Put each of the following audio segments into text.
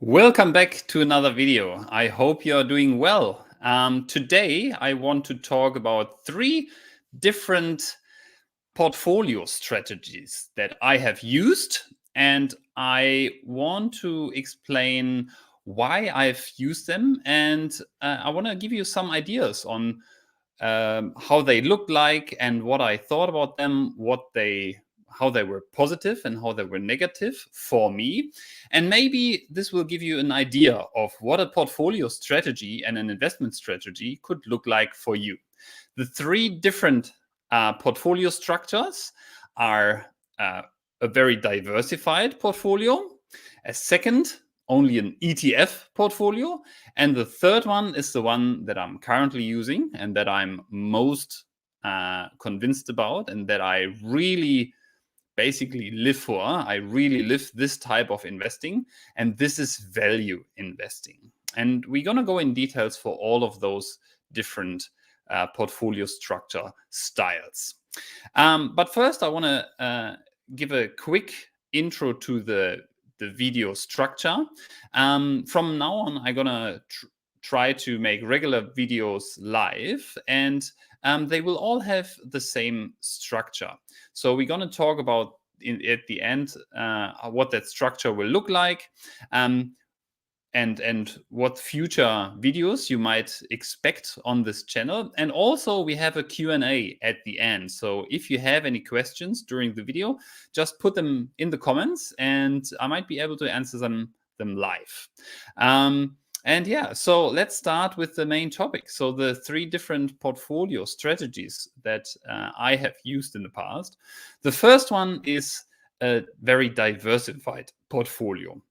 Welcome back to another video. I hope you're doing well. Today, I want to talk about three different portfolio strategies that I have used, and I want to explain why I've used them, and I want to give you some ideas on how they looked like and what I thought about them, how they were positive and how they were negative for me. And maybe this will give you an idea of what a portfolio strategy and an investment strategy could look like for you. The three different portfolio structures are a very diversified portfolio, a second, only an ETF portfolio, and the third one is the one that I'm currently using and that I'm most convinced about and that I really basically live for. I really live this type of investing, and this is value investing. And we're going to go in details for all of those different portfolio structure styles. But first, I want to give a quick intro to the video structure. From now on, I'm going to try to make regular videos live, and they will all have the same structure. So we're going to talk about at the end what that structure will look like, and what future videos you might expect on this channel. And also we have a Q&A at the end. So if you have any questions during the video, just put them in the comments and I might be able to answer them live. And yeah, so let's start with the main topic. So the three different portfolio strategies that I have used in the past. The first one is a very diversified portfolio.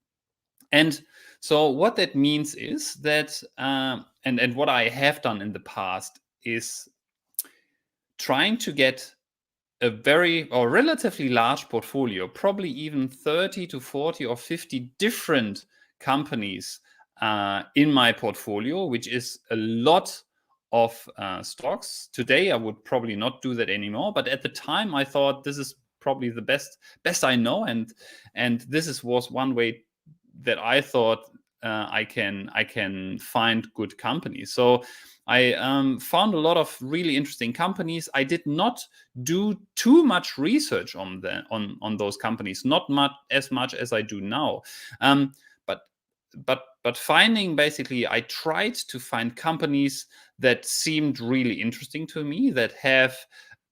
And so what that means is that, and what I have done in the past is trying to get a very or relatively large portfolio, probably even 30 to 40 or 50 different companies in my portfolio, which is a lot of stocks. Today, I would probably not do that anymore. But at the time, I thought this is probably the best I know. And this was one way that I thought I can find good companies. So I found a lot of really interesting companies. I did not do too much research on those companies, not as much as I do now. But finding, basically, I tried to find companies that seemed really interesting to me, that have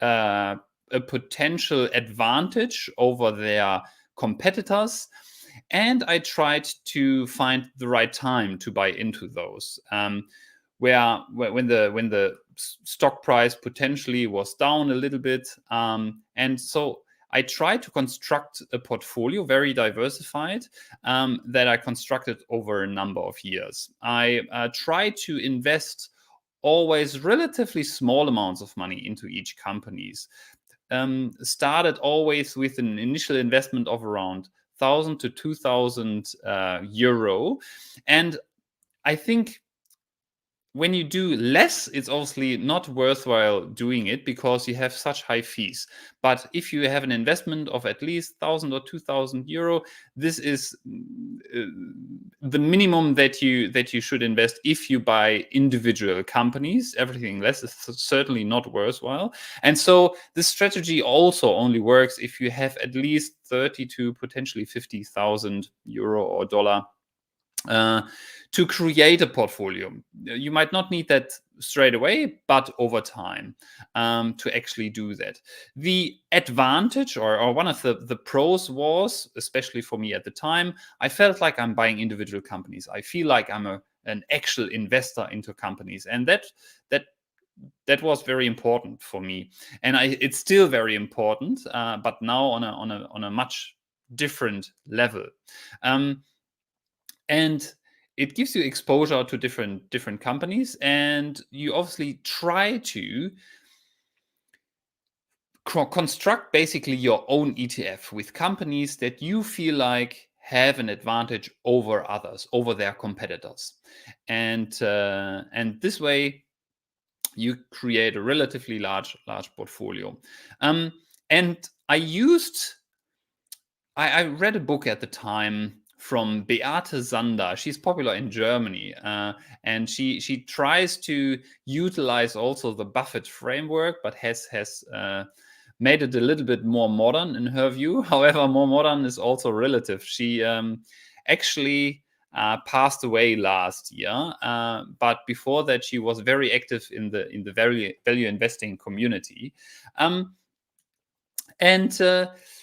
a potential advantage over their competitors. And I tried to find the right time to buy into those, where when the stock price potentially was down a little bit. And so I tried to construct a portfolio, very diversified, that I constructed over a number of years. I tried to invest always relatively small amounts of money into each companies. Started always with an initial investment of around 1,000 to 2,000 euro. And I think when you do less, it's obviously not worthwhile doing it because you have such high fees. But if you have an investment of at least 1,000 or 2,000 euro, this is the minimum that you should invest if you buy individual companies. Everything less is certainly not worthwhile. And so this strategy also only works if you have at least 30 to potentially 50,000 euro or dollar to create a portfolio. You might not need that straight away, but over time to actually do that. The advantage or one of the pros was, especially for me at the time, I felt like I'm buying individual companies. I feel like I'm an actual investor into companies. And that was very important for me. And it's still very important, but now on a much different level. And it gives you exposure to different companies, and you obviously try to construct basically your own ETF with companies that you feel like have an advantage over others, over their competitors, and this way you create a relatively large portfolio. And I read a book at the time from Beate Sander. She's popular in Germany, and she tries to utilize also the Buffett framework, but has made it a little bit more modern in her view. However, more modern is also relative. She actually passed away last year, but before that, she was very active in the value investing community. And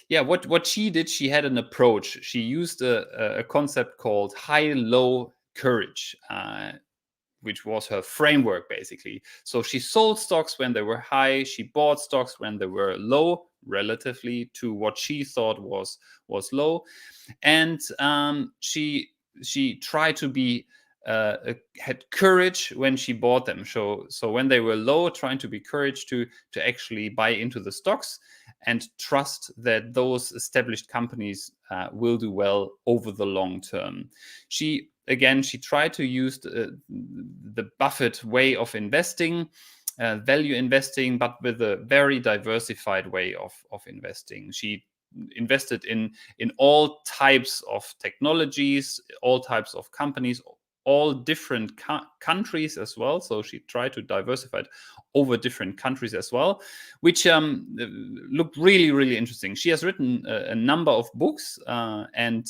yeah, what she did, she had an approach. She used a concept called high-low courage, which was her framework basically. So she sold stocks when they were high. She bought stocks when they were low, relatively to what she thought was low, and she tried to be had courage when she bought them. So when they were low, trying to be courage to actually buy into the stocks and trust that those established companies will do well over the long term. She tried to use the Buffett way of investing, value investing, but with a very diversified way of investing. She invested in all types of technologies, all types of companies, all different countries as well. So she tried to diversify it over different countries as well, which looked really, really interesting. She has written a number of books, and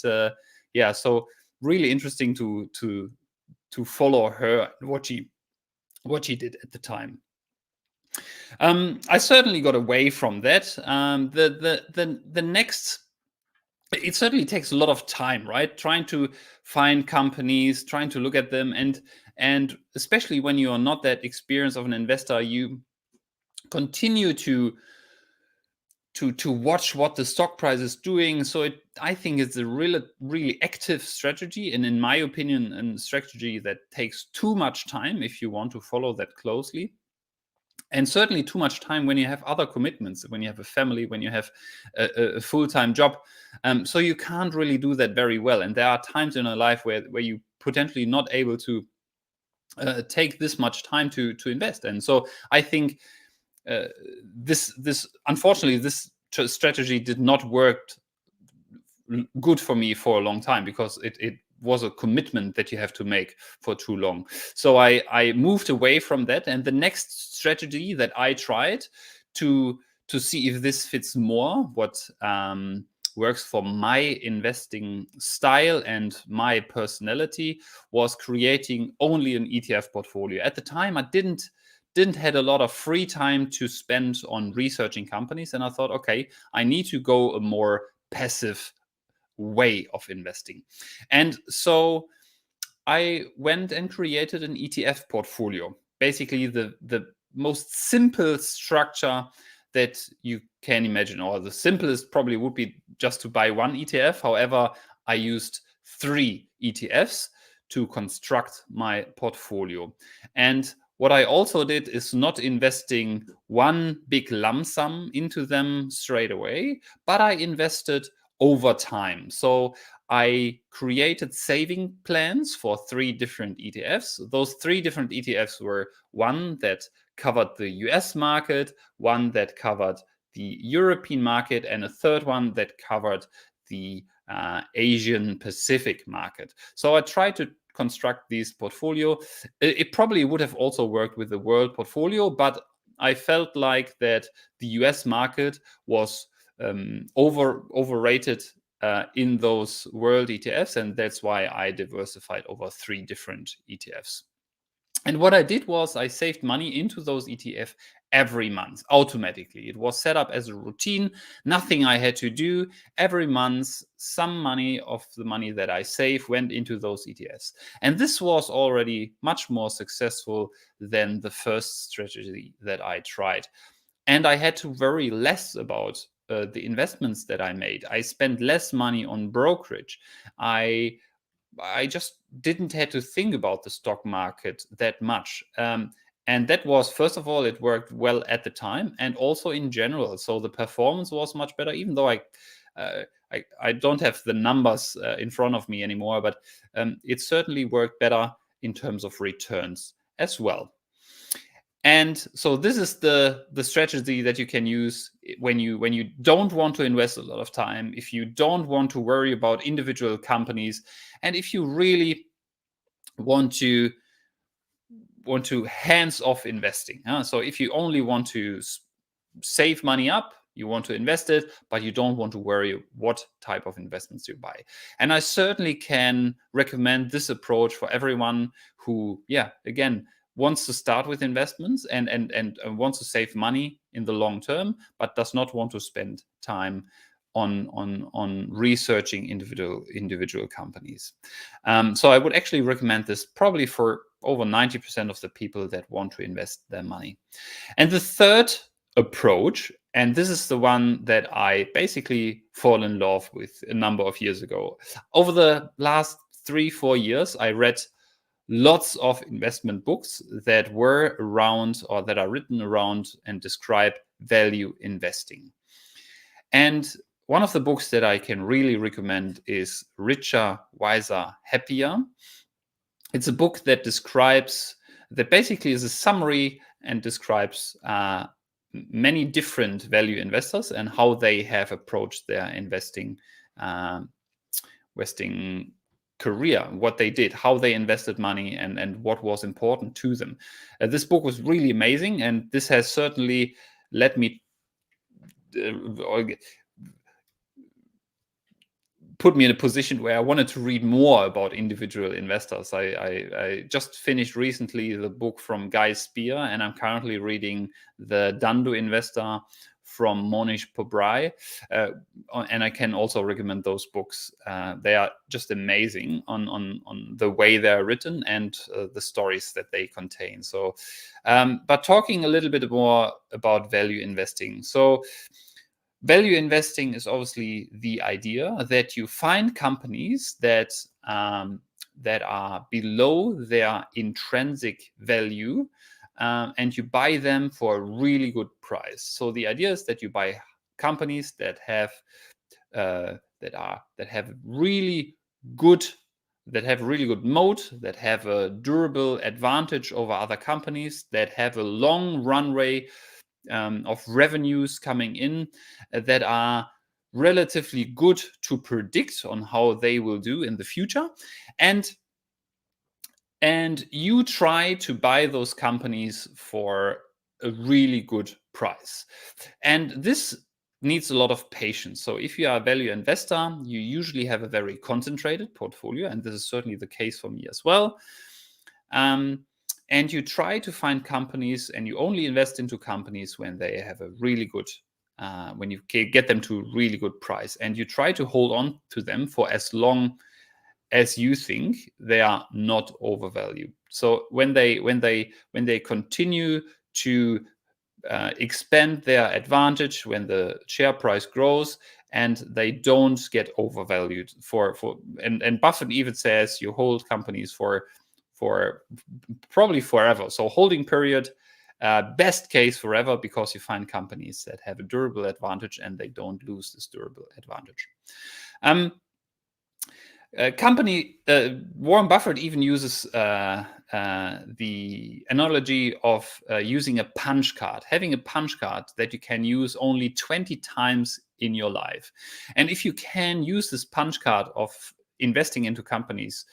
yeah, so really interesting to follow her, what she did at the time. I certainly got away from that. The next, it certainly takes a lot of time, right? Trying to find companies, trying to look at them, and especially when you are not that experienced of an investor, you continue to watch what the stock price is doing. So I think it's a really active strategy, and in my opinion, a strategy that takes too much time if you want to follow that closely. And certainly too much time when you have other commitments, when you have a family, when you have a full-time job. So you can't really do that very well. And there are times in your life where you potentially not able to take this much time to invest. And so I think this unfortunately, this strategy did not work good for me for a long time, because it was a commitment that you have to make for too long. So I moved away from that. And the next strategy that I tried to see if this fits more what works for my investing style and my personality was creating only an ETF portfolio. At the time, I didn't had a lot of free time to spend on researching companies, and I thought, okay, I need to go a more passive way of investing. And so I went and created an ETF portfolio. Basically, the most simple structure that you can imagine, or the simplest probably would be just to buy one ETF. However, I used 3 ETFs to construct my portfolio. And what I also did is not investing one big lump sum into them straight away, but I invested over time. So I created saving plans for 3 different ETFs. Those 3 different ETFs were one that covered the US market, one that covered the European market, and a third one that covered the Asian Pacific market. So I tried to construct this portfolio. It probably would have also worked with the world portfolio, but I felt like that the US market was overrated in those world ETFs, and that's why I diversified over 3 different ETFs. And what I did was I saved money into those ETF every month automatically. It was set up as a routine, nothing I had to do. Every month, some money of the money that I save went into those ETFs. And this was already much more successful than the first strategy that I tried. And I had to worry less about the investments that I made. I spent less money on brokerage. I just didn't have to think about the stock market that much. And that was, first of all, it worked well at the time, and also in general. So the performance was much better, even though I don't have the numbers in front of me anymore, but it certainly worked better in terms of returns as well. And so this is the strategy that you can use when you don't want to invest a lot of time, if you don't want to worry about individual companies, and if you really want to hands off investing. So if you only want to save money up, you want to invest it, but you don't want to worry what type of investments you buy. And I certainly can recommend this approach for everyone who, again, wants to start with investments and wants to save money in the long term, but does not want to spend time on researching individual companies. So I would actually recommend this probably for over 90% of the people that want to invest their money. And the third approach, and this is the one that I basically fall in love with a number of years ago. Over the last 3-4 years, I read lots of investment books that were around, or that are written around and describe value investing. And one of the books that I can really recommend is Richer, Wiser, Happier. It's a book that basically is a summary and describes many different value investors and how they have approached their investing career, what they did, how they invested money, and what was important to them. This book was really amazing, and this has certainly led me put me in a position where I wanted to read more about individual investors. I just finished recently the book from Guy Spear, and I'm currently reading The Dando Investor from Monish Pobrai. And I can also recommend those books. They are just amazing on the way they're written and the stories that they contain. So, but talking a little bit more about value investing. So, value investing is obviously the idea that you find companies that are below their intrinsic value, and you buy them for a really good price. So the idea is that you buy companies that have really good moat, that have a durable advantage over other companies, that have a long runway of revenues coming in, that are relatively good to predict on how they will do in the future. And you try to buy those companies for a really good price. And this needs a lot of patience. So if you are a value investor, you usually have a very concentrated portfolio, and this is certainly the case for me as well. And you try to find companies, and you only invest into companies when they have a really good, when you get them to a really good price, and you try to hold on to them for as long as you think they are not overvalued. So when they continue to expand their advantage, when the share price grows, and they don't get overvalued and Buffett even says you hold companies for probably forever. So holding period, best case forever, because you find companies that have a durable advantage and they don't lose this durable advantage. Warren Buffett even uses the analogy of using a punch card, having a punch card that you can use only 20 times in your life. And if you can use this punch card of investing into companies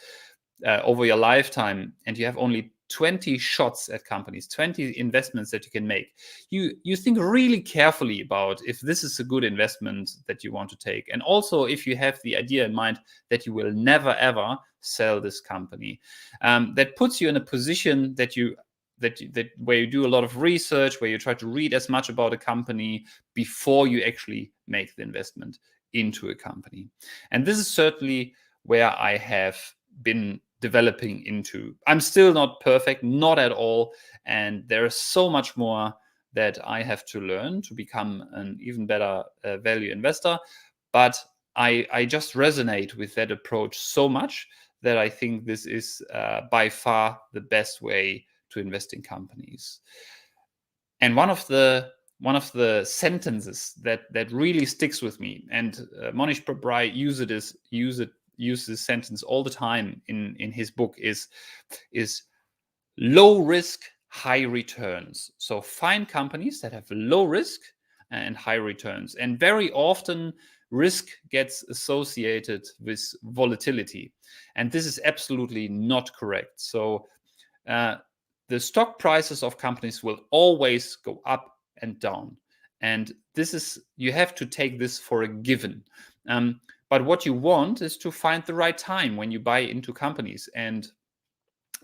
over your lifetime, and you have only 20 shots at companies, 20 investments that you can make, you think really carefully about if this is a good investment that you want to take. And also if you have the idea in mind that you will never ever sell this company, that puts you in a position that where you do a lot of research, where you try to read as much about a company before you actually make the investment into a company. And this is certainly where I have been developing into. I'm still not perfect, not at all. And there is so much more that I have to learn to become an even better value investor. But I just resonate with that approach so much that I think this is by far the best way to invest in companies. And one of the sentences that really sticks with me, and Monish Pobrai uses this sentence all the time in his book, is low risk, high returns. So find companies that have low risk and high returns. And very often, risk gets associated with volatility. And this is absolutely not correct. So the stock prices of companies will always go up and down. And this is, you have to take this for a given. But what you want is to find the right time when you buy into companies.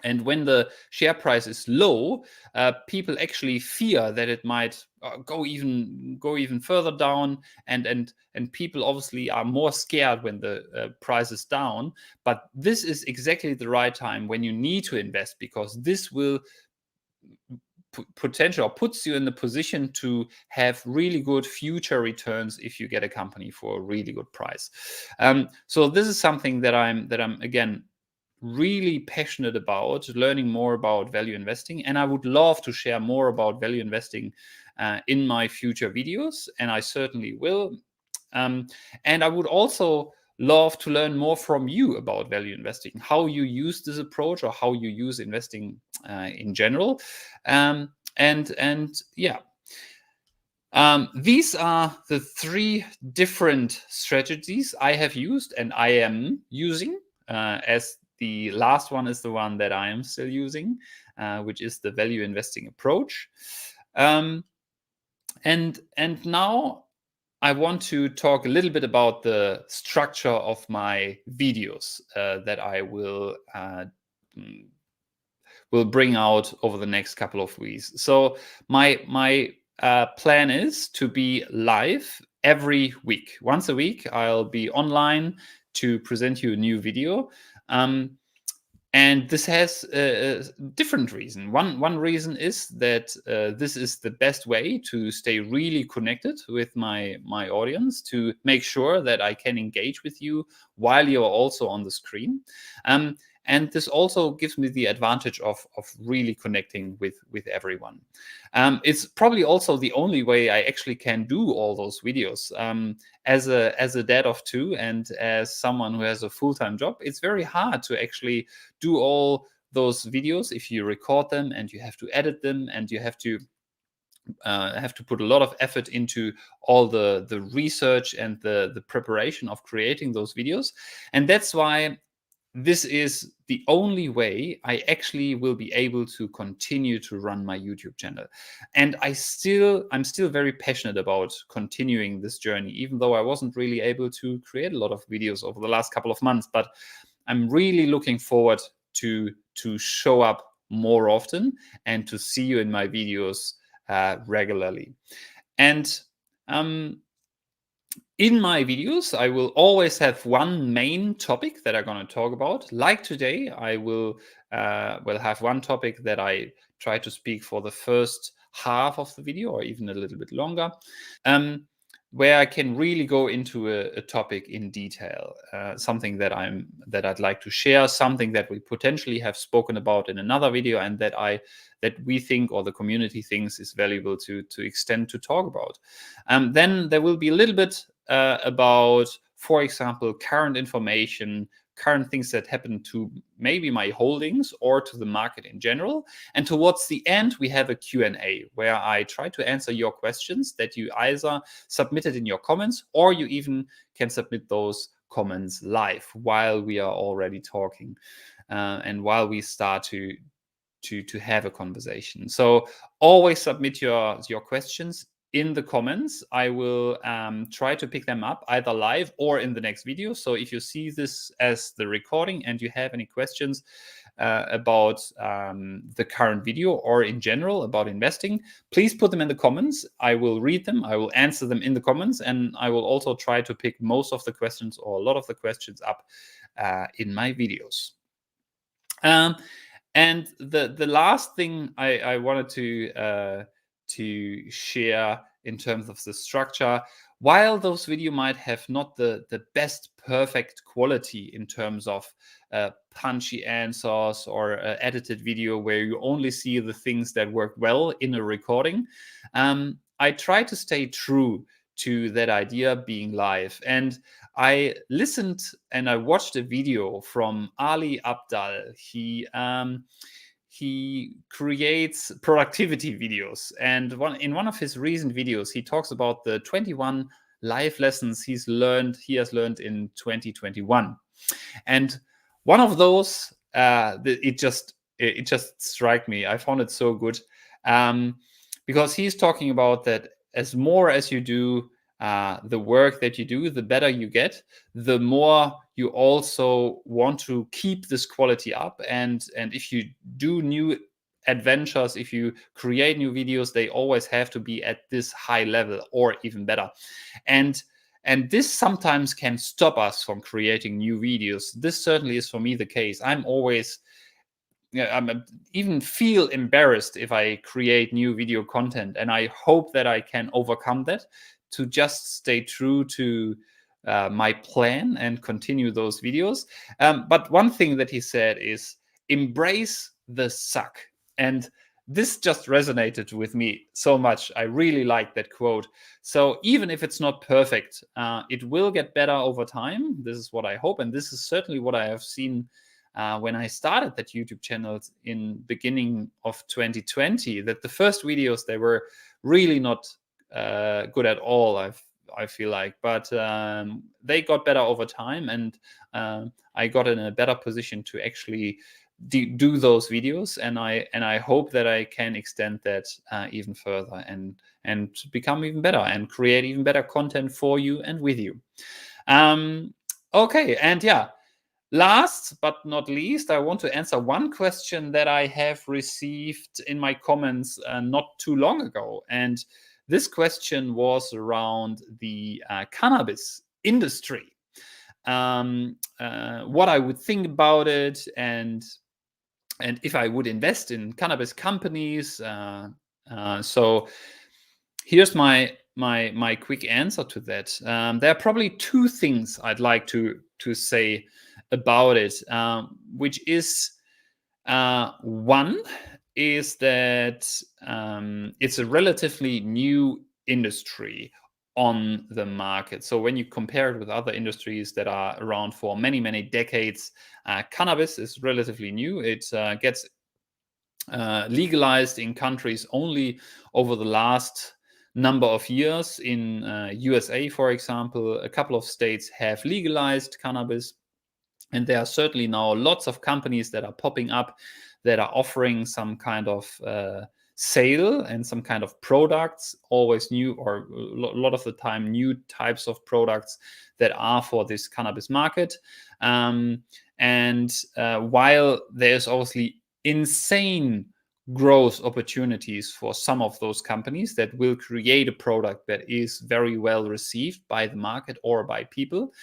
And when the share price is low, people actually fear that it might go even further down, and people obviously are more scared when the price is down. But this is exactly the right time when you need to invest, because this will potential or puts you in the position to have really good future returns if you get a company for a really good price. So this is something that I'm again really passionate about, learning more about value investing, and I would love to share more about value investing in my future videos, and I certainly will. And I would also love to learn more from you about value investing, how you use this approach or how you use investing in general. And yeah, these are the 3 different strategies I have used and I am using, as the last one is the one that I am still using, which is the value investing approach. And now I want to talk a little bit about the structure of my videos that I will bring out over the next couple of weeks. So my plan is to be live every week. Once a week, I'll be online to present you a new video. And this has a different reason. One reason is that this is the best way to stay really connected with my audience, to make sure that I can engage with you while you're also on the screen. And this also gives me the advantage of really connecting with everyone. It's probably also the only way I actually can do all those videos. As a dad of 2 and as someone who has a full-time job, it's very hard to actually do all those videos if you record them and you have to edit them and you have to put a lot of effort into all the research and the preparation of creating those videos. And that's why this is the only way I actually will be able to continue to run my YouTube channel. And I'm still very passionate about continuing this journey, even though I wasn't really able to create a lot of videos over the last couple of months. But I'm really looking forward to show up more often and to see you in my videos regularly. And in my videos, I will always have one main topic that I'm going to talk about. Like today, I will have one topic that I try to speak for the first half of the video, or even a little bit longer, where I can really go into a topic in detail, something that I'd like to share, something that we potentially have spoken about in another video, and that we think, or the community thinks, is valuable to extend to talk about. Then there will be a little bit about, for example, current information, current things that happen to maybe my holdings or to the market in general. And towards the end, we have a Q&A where I try to answer your questions that you either submitted in your comments, or you even can submit those comments live while we are already talking and while we start to have a conversation. So always submit your questions in the comments. I will try to pick them up either live or in the next video. So if you see this as the recording and you have any questions about the current video or in general about investing, please put them in the comments. I will read them. I will answer them in the comments, and I will also try to pick most of the questions or a lot of the questions up in my videos. And the last thing I wanted to share in terms of the structure, while those videos might have not the best perfect quality in terms of punchy answers or edited video where you only see the things that work well in a recording, I try to stay true to that idea being live. And I listened and I watched a video from Ali Abdal. he creates productivity videos. And in one of his recent videos, he talks about the 21 life lessons he has learned in 2021. And one of those, it just struck me. I found it so good, because he's talking about that as more as you do the work that you do, the better you get, the more you also want to keep this quality up. And if you do new adventures, if you create new videos, they always have to be at this high level or even better. And this sometimes can stop us from creating new videos. This certainly is for me the case. I'm always, I'm even feel embarrassed if I create new video content, and I hope that I can overcome that to just stay true to my plan and continue those videos. But one thing that he said is embrace the suck. And this just resonated with me so much. I really like that quote. So even if it's not perfect, it will get better over time. This is what I hope. And this is certainly what I have seen when I started that YouTube channel in beginning of 2020, that the first videos, they were really not good at all, I feel like. But they got better over time, and I got in a better position to actually do those videos, and I hope that I can extend that even further and become even better and create even better content for you and with you. Okay, and yeah, last but not least, I want to answer one question that I have received in my comments not too long ago. And this question was around the cannabis industry, what I would think about it, and if I would invest in cannabis companies. So here's my quick answer to that. There are probably two things I'd like to say about it, which is one is that it's a relatively new industry on the market. So when you compare it with other industries that are around for many, many decades, cannabis is relatively new. It gets legalized in countries only over the last number of years. In USA, for example, a couple of states have legalized cannabis. And there are certainly now lots of companies that are popping up that are offering some kind of sale and some kind of products, always new, or a lot of the time new types of products that are for this cannabis market. And while there's obviously insane growth opportunities for some of those companies that will create a product that is very well received by the market or by people,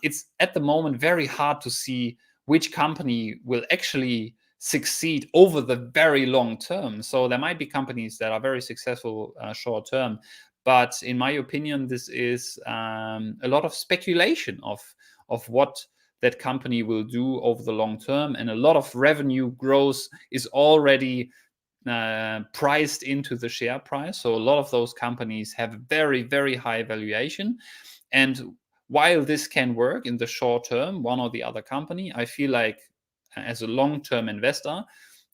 it's at the moment very hard to see which company will actually succeed over the very long term. So there might be companies that are very successful short term, but in my opinion, this is a lot of speculation of what that company will do over the long term, and a lot of revenue growth is already priced into the share price. So a lot of those companies have very, very high valuation, and while this can work in the short term, one or the other company, I feel like as a long-term investor,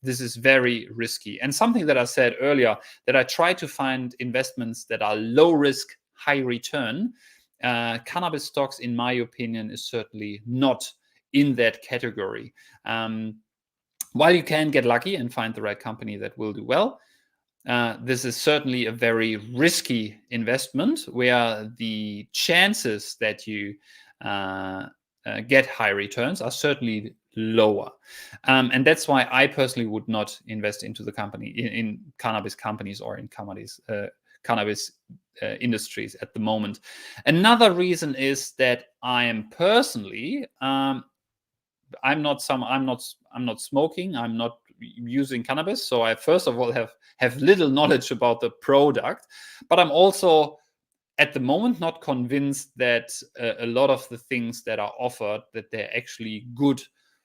this is very risky. And something that I said earlier, that I try to find investments that are low risk, high return. Cannabis stocks, in my opinion, is certainly not in that category. While you can get lucky and find the right company that will do well, this is certainly a very risky investment where the chances that you get high returns are certainly lower. And that's why I personally would not invest into the company in cannabis companies or in cannabis industries at the moment. Another reason is that I am personally I'm not smoking, I'm not using cannabis, so I first of all have little knowledge about the product, but I'm also at the moment not convinced that a lot of the things that are offered, that they're actually good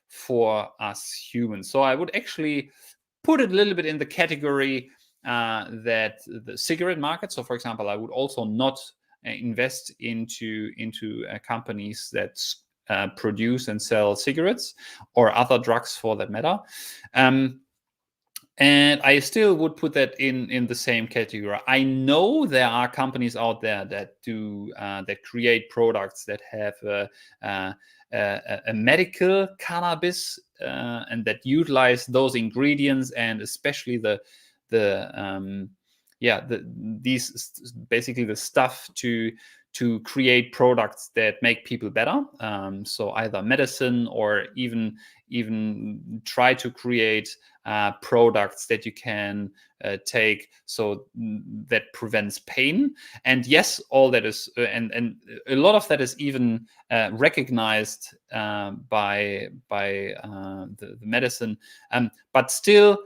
for us humans. So I would actually put it a little bit in the category that the cigarette market. So for example, I would also not invest into companies that produce and sell cigarettes or other drugs for that matter. And I still would put that in the same category. I know there are companies out there that do that create products that have a medical cannabis and that utilize those ingredients, and especially the yeah basically the stuff to create products that make people better. So either medicine or even try to create products that you can take, so that prevents pain. And yes, all that is and a lot of that is even recognized by the medicine, but still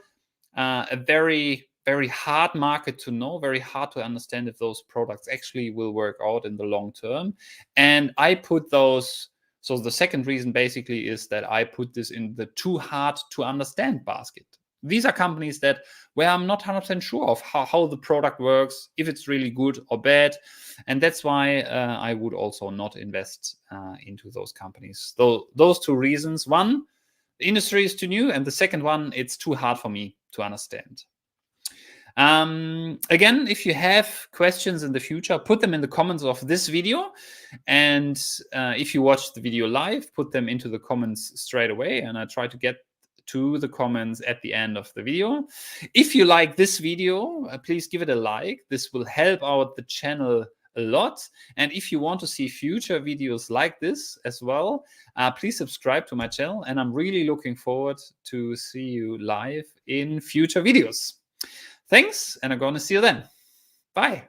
a very hard market to know, very hard to understand if those products actually will work out in the long term. And I put those. So the second reason basically is that I put this in the too hard to understand basket. These are companies that where I'm not 100% sure of how the product works, if it's really good or bad. And that's why I would also not invest into those companies. Those two reasons. One, the industry is too new. And the second one, it's too hard for me to understand. Again, if you have questions in the future, put them in the comments of this video. And if you watch the video live, put them into the comments straight away. And I try to get to the comments at the end of the video. If you like this video, please give it a like. This will help out the channel a lot. And if you want to see future videos like this as well, please subscribe to my channel. And I'm really looking forward to see you live in future videos. Thanks, and I'm going to see you then. Bye.